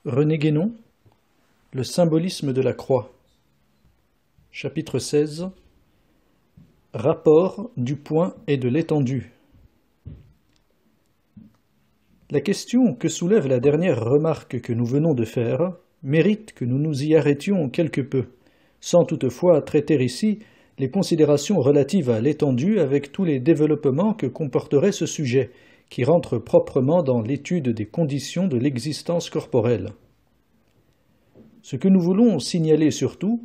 René Guénon, le symbolisme de la croix. Chapitre 16. Rapport du point et de l'étendue. La question que soulève la dernière remarque que nous venons de faire mérite que nous nous y arrêtions quelque peu, sans toutefois traiter ici les considérations relatives à l'étendue avec tous les développements que comporterait ce sujet, qui rentre proprement dans l'étude des conditions de l'existence corporelle. Ce que nous voulons signaler surtout,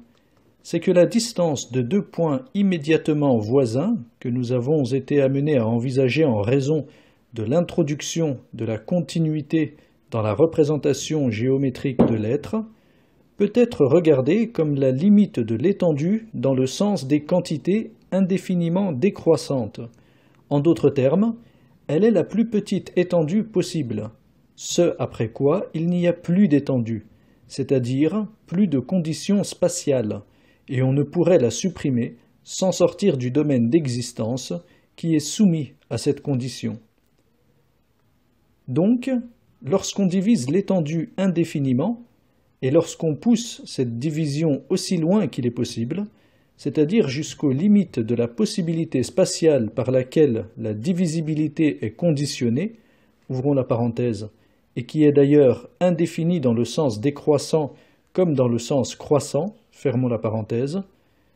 c'est que la distance de deux points immédiatement voisins, que nous avons été amenés à envisager en raison de l'introduction de la continuité dans la représentation géométrique de l'être, peut être regardée comme la limite de l'étendue dans le sens des quantités indéfiniment décroissantes. En d'autres termes, elle est la plus petite étendue possible, ce après quoi il n'y a plus d'étendue, c'est-à-dire plus de conditions spatiales, et on ne pourrait la supprimer sans sortir du domaine d'existence qui est soumis à cette condition. Donc, lorsqu'on divise l'étendue indéfiniment, et lorsqu'on pousse cette division aussi loin qu'il est possible, c'est-à-dire jusqu'aux limites de la possibilité spatiale par laquelle la divisibilité est conditionnée, ouvrons la parenthèse, et qui est d'ailleurs indéfinie dans le sens décroissant comme dans le sens croissant, fermons la parenthèse,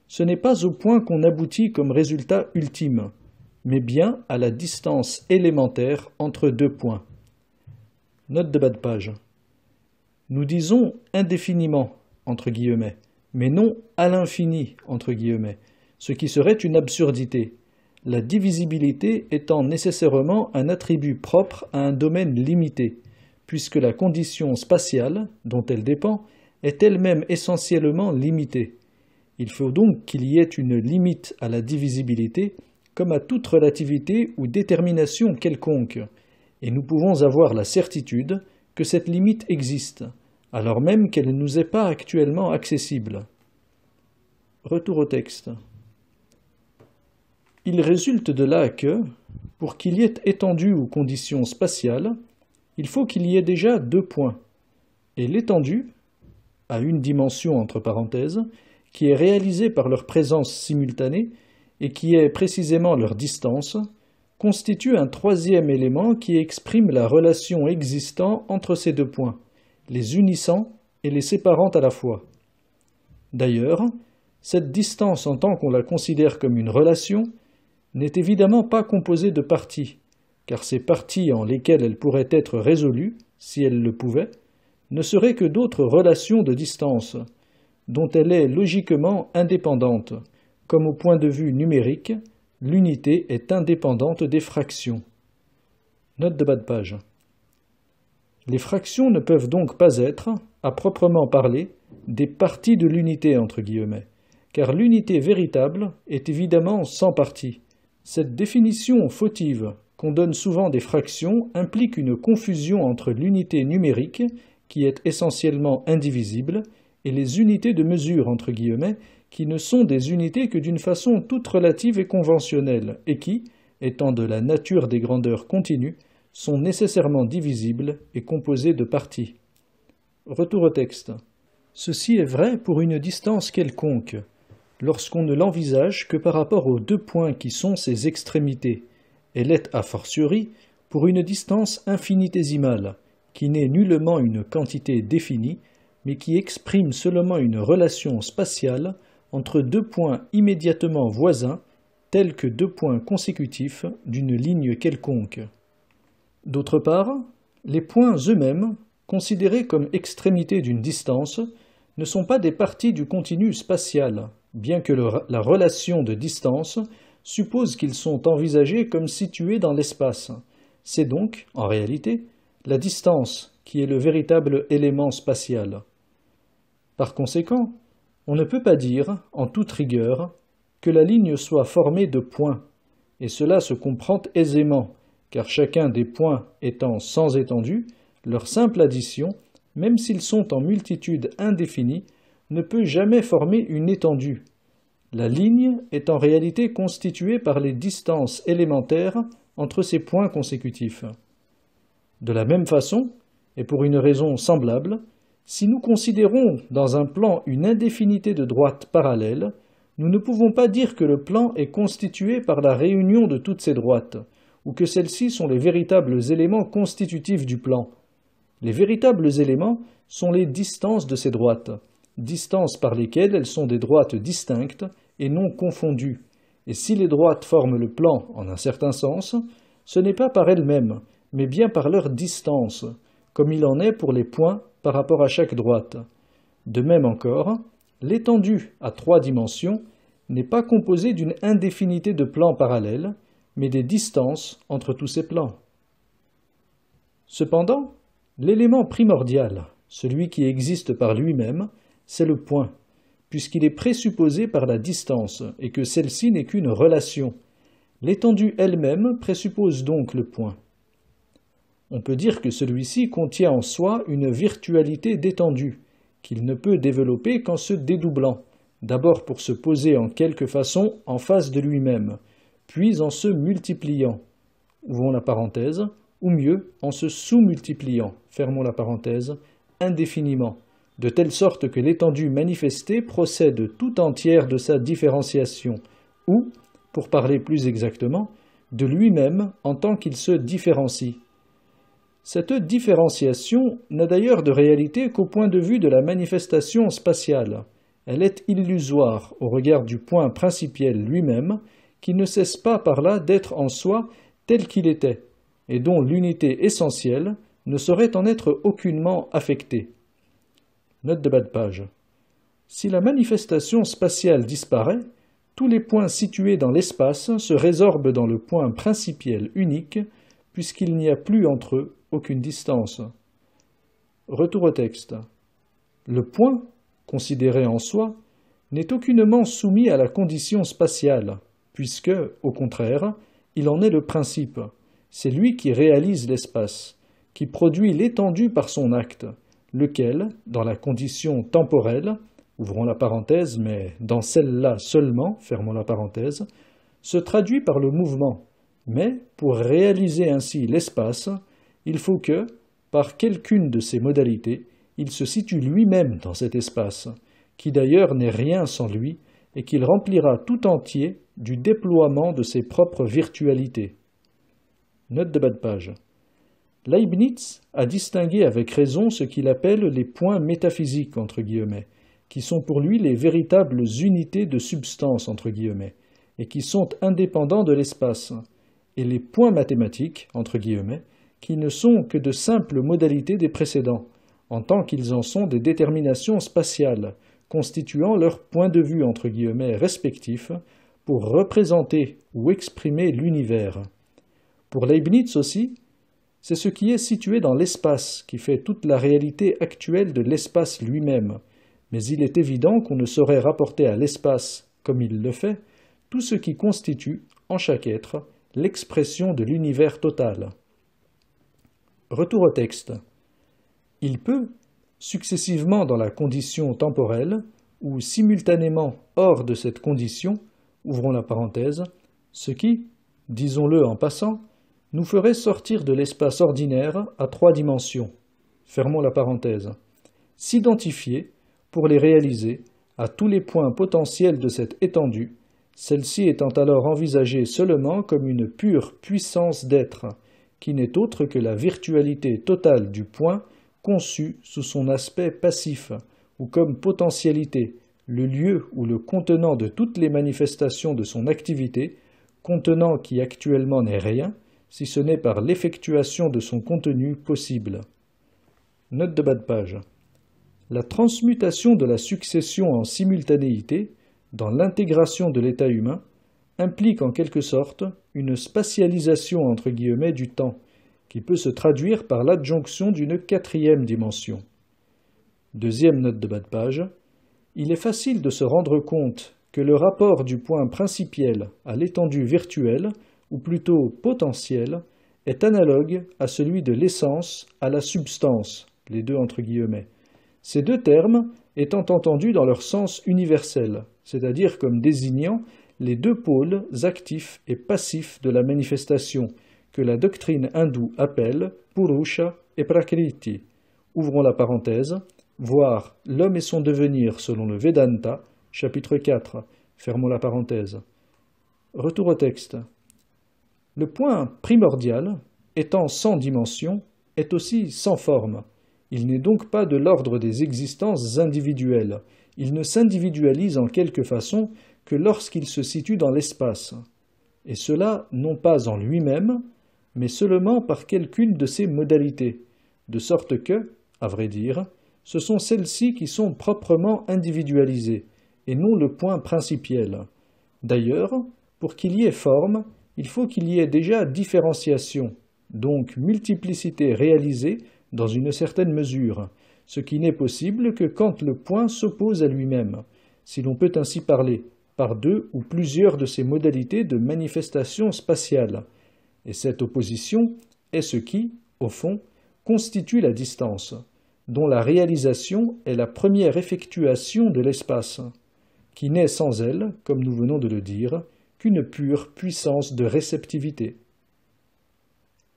ce n'est pas au point qu'on aboutit comme résultat ultime, mais bien à la distance élémentaire entre deux points. Note de bas de page. Nous disons indéfiniment, entre guillemets, mais non à l'infini, entre guillemets, ce qui serait une absurdité, la divisibilité étant nécessairement un attribut propre à un domaine limité, puisque la condition spatiale, dont elle dépend, est elle-même essentiellement limitée. Il faut donc qu'il y ait une limite à la divisibilité, comme à toute relativité ou détermination quelconque, et nous pouvons avoir la certitude que cette limite existe, alors même qu'elle ne nous est pas actuellement accessible. Retour au texte. Il résulte de là que, pour qu'il y ait étendue ou condition spatiale, il faut qu'il y ait déjà deux points, et l'étendue, à une dimension entre parenthèses, qui est réalisée par leur présence simultanée et qui est précisément leur distance, constitue un troisième élément qui exprime la relation existant entre ces deux points, les unissant et les séparant à la fois. D'ailleurs, cette distance en tant qu'on la considère comme une relation n'est évidemment pas composée de parties, car ces parties en lesquelles elle pourrait être résolue, si elle le pouvait, ne seraient que d'autres relations de distance, dont elle est logiquement indépendante, comme au point de vue numérique, l'unité est indépendante des fractions. Note de bas de page. Les fractions ne peuvent donc pas être, à proprement parler, des parties de l'unité entre guillemets, car l'unité véritable est évidemment sans parties. Cette définition fautive qu'on donne souvent des fractions implique une confusion entre l'unité numérique, qui est essentiellement indivisible, et les unités de mesure entre guillemets, qui ne sont des unités que d'une façon toute relative et conventionnelle, et qui, étant de la nature des grandeurs continues, sont nécessairement divisibles et composées de parties. Retour au texte. Ceci est vrai pour une distance quelconque, lorsqu'on ne l'envisage que par rapport aux deux points qui sont ses extrémités. Elle est a fortiori pour une distance infinitésimale, qui n'est nullement une quantité définie, mais qui exprime seulement une relation spatiale entre deux points immédiatement voisins, tels que deux points consécutifs d'une ligne quelconque. D'autre part, les points eux-mêmes, considérés comme extrémités d'une distance, ne sont pas des parties du continu spatial, bien que la relation de distance suppose qu'ils sont envisagés comme situés dans l'espace. C'est donc, en réalité, la distance qui est le véritable élément spatial. Par conséquent, on ne peut pas dire, en toute rigueur, que la ligne soit formée de points, et cela se comprend aisément, car chacun des points étant sans étendue, leur simple addition, même s'ils sont en multitude indéfinie, ne peut jamais former une étendue. La ligne est en réalité constituée par les distances élémentaires entre ces points consécutifs. De la même façon, et pour une raison semblable, Si nous considérons dans un plan une indéfinité de droites parallèles, nous ne pouvons pas dire que le plan est constitué par la réunion de toutes ces droites, ou que celles-ci sont les véritables éléments constitutifs du plan. Les véritables éléments sont les distances de ces droites, distances par lesquelles elles sont des droites distinctes et non confondues. Et si les droites forment le plan en un certain sens, ce n'est pas par elles-mêmes, mais bien par leur distance, comme il en est pour les points par rapport à chaque droite. De même encore, l'étendue à 3 dimensions n'est pas composée d'une indéfinité de plans parallèles, mais des distances entre tous ces plans. Cependant, l'élément primordial, celui qui existe par lui-même, c'est le point, puisqu'il est présupposé par la distance et que celle-ci n'est qu'une relation. L'étendue elle-même présuppose donc le point. On peut dire que celui-ci contient en soi une virtualité d'étendue, qu'il ne peut développer qu'en se dédoublant, d'abord pour se poser en quelque façon en face de lui-même, puis en se multipliant, ouvrons la parenthèse, ou mieux, en se sous-multipliant, fermons la parenthèse, indéfiniment, de telle sorte que l'étendue manifestée procède tout entière de sa différenciation, ou, pour parler plus exactement, de lui-même en tant qu'il se différencie. Cette différenciation n'a d'ailleurs de réalité qu'au point de vue de la manifestation spatiale. Elle est illusoire au regard du point principiel lui-même, qui ne cesse pas par là d'être en soi tel qu'il était, et dont l'unité essentielle ne saurait en être aucunement affectée. Note de bas de page. Si la manifestation spatiale disparaît, tous les points situés dans l'espace se résorbent dans le point principiel unique, puisqu'il n'y a plus entre eux aucune distance. Retour au texte. Le point, considéré en soi, n'est aucunement soumis à la condition spatiale, puisque, au contraire, il en est le principe. C'est lui qui réalise l'espace, qui produit l'étendue par son acte, lequel, dans la condition temporelle, ouvrons la parenthèse, mais dans celle-là seulement, fermons la parenthèse, se traduit par le mouvement. Mais, pour réaliser ainsi l'espace, il faut que, par quelqu'une de ces modalités, il se situe lui-même dans cet espace, qui d'ailleurs n'est rien sans lui, et qu'il remplira tout entier du déploiement de ses propres virtualités. Note de bas de page. Leibniz a distingué avec raison ce qu'il appelle les points métaphysiques, entre guillemets, qui sont pour lui les véritables unités de substance, entre guillemets, et qui sont indépendants de l'espace, et les points mathématiques, entre guillemets, qui ne sont que de simples modalités des précédents, en tant qu'ils en sont des déterminations spatiales, constituant leur point de vue, entre guillemets, respectif, pour représenter ou exprimer l'univers. Pour Leibniz aussi, c'est ce qui est situé dans l'espace qui fait toute la réalité actuelle de l'espace lui-même, mais il est évident qu'on ne saurait rapporter à l'espace, comme il le fait, tout ce qui constitue, en chaque être, l'expression de l'univers total. Retour au texte. Il peut, successivement dans la condition temporelle, ou simultanément hors de cette condition, ouvrons la parenthèse, ce qui, disons-le en passant, nous ferait sortir de l'espace ordinaire à 3 dimensions, fermons la parenthèse, s'identifier, pour les réaliser, à tous les points potentiels de cette étendue, celle-ci étant alors envisagée seulement comme une pure puissance d'être, qui n'est autre que la virtualité totale du point conçue sous son aspect passif, ou comme potentialité, le lieu ou le contenant de toutes les manifestations de son activité, contenant qui actuellement n'est rien, si ce n'est par l'effectuation de son contenu possible. Note de bas de page. La transmutation de la succession en simultanéité, dans l'intégration de l'état humain, implique en quelque sorte une spatialisation entre guillemets du temps, qui peut se traduire par l'adjonction d'une 4e dimension. Deuxième note de bas de page. Il est facile de se rendre compte que le rapport du point principiel à l'étendue virtuelle, ou plutôt potentielle, est analogue à celui de l'essence à la substance, les deux entre guillemets. Ces deux termes étant entendus dans leur sens universel, c'est-à-dire comme désignant les deux pôles actifs et passifs de la manifestation, que la doctrine hindoue appelle Purusha et Prakriti. Ouvrons la parenthèse, voir L'homme et son devenir selon le Vedanta, chapitre 4, fermons la parenthèse. Retour au texte. Le point primordial, étant sans dimension, est aussi sans forme. Il n'est donc pas de l'ordre des existences individuelles. Il ne s'individualise en quelque façon que lorsqu'il se situe dans l'espace. Et cela non pas en lui-même, mais seulement par quelqu'une de ses modalités, de sorte que, à vrai dire, ce sont celles-ci qui sont proprement individualisées, et non le point principiel. D'ailleurs, pour qu'il y ait forme, il faut qu'il y ait déjà différenciation, donc multiplicité réalisée dans une certaine mesure, ce qui n'est possible que quand le point s'oppose à lui-même, si l'on peut ainsi parler, par deux ou plusieurs de ces modalités de manifestation spatiale. Et cette opposition est ce qui, au fond, constitue la distance, dont la réalisation est la première effectuation de l'espace, qui n'est sans elle, comme nous venons de le dire, qu'une pure puissance de réceptivité.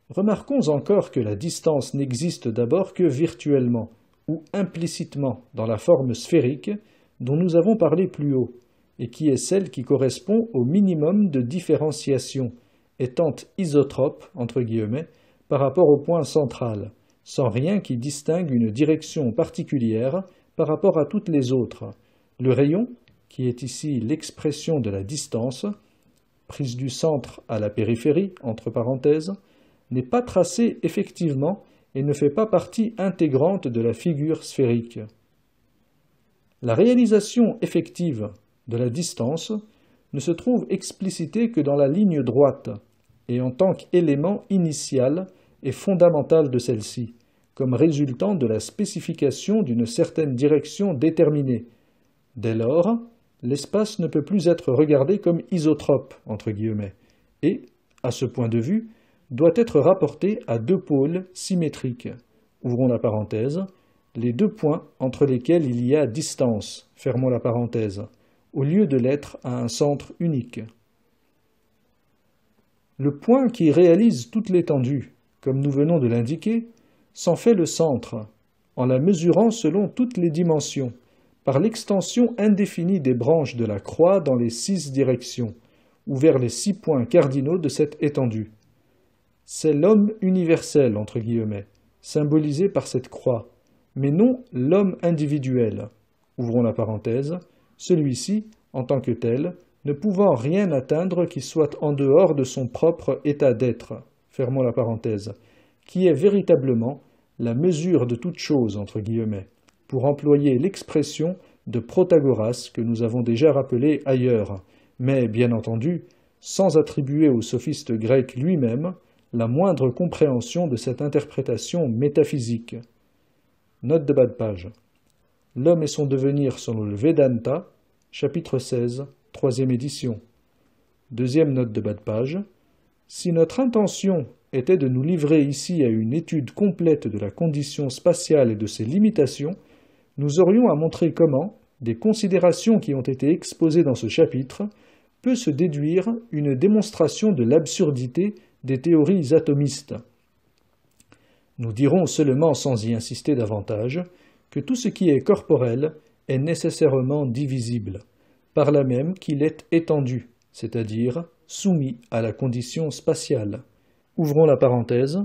Remarquons encore que la distance n'existe d'abord que virtuellement, ou implicitement dans la forme sphérique dont nous avons parlé plus haut, et qui est celle qui correspond au minimum de différenciation, étant isotrope, entre guillemets, par rapport au point central, sans rien qui distingue une direction particulière par rapport à toutes les autres. Le rayon, qui est ici l'expression de la distance, prise du centre à la périphérie, entre parenthèses, n'est pas tracé effectivement et ne fait pas partie intégrante de la figure sphérique. La réalisation effective de la distance ne se trouve explicitée que dans la ligne droite, et en tant qu'élément initial et fondamental de celle-ci, comme résultant de la spécification d'une certaine direction déterminée. Dès lors, l'espace ne peut plus être regardé comme isotrope, entre guillemets, et, à ce point de vue, doit être rapporté à deux pôles symétriques, ouvrons la parenthèse, les deux points entre lesquels il y a distance, fermons la parenthèse, au lieu de l'être à un centre unique. Le point qui réalise toute l'étendue, comme nous venons de l'indiquer, s'en fait le centre, en la mesurant selon toutes les dimensions, par l'extension indéfinie des branches de la croix dans les 6 directions, ou vers les 6 points cardinaux de cette étendue. C'est l'homme universel, entre guillemets, symbolisé par cette croix, mais non l'homme individuel, ouvrons la parenthèse, celui-ci, en tant que tel, ne pouvant rien atteindre qui soit en dehors de son propre état d'être, fermons la parenthèse, qui est véritablement la mesure de toute chose, entre guillemets, pour employer l'expression de Protagoras que nous avons déjà rappelée ailleurs, mais, bien entendu, sans attribuer au sophiste grec lui-même la moindre compréhension de cette interprétation métaphysique. Note de bas de page. L'homme et son devenir selon le Vedanta, chapitre 16, 3e édition. Deuxième note de bas de page. Si notre intention était de nous livrer ici à une étude complète de la condition spatiale et de ses limitations, nous aurions à montrer comment, des considérations qui ont été exposées dans ce chapitre, peut se déduire une démonstration de l'absurdité des théories atomistes. Nous dirons seulement, sans y insister davantage, que tout ce qui est corporel est nécessairement divisible, par là même qu'il est étendu, c'est-à-dire soumis à la condition spatiale. Ouvrons la parenthèse.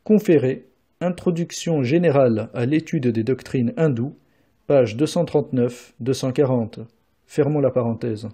Conféré, Introduction générale à l'étude des doctrines hindoues, page 239-240. Fermons la parenthèse.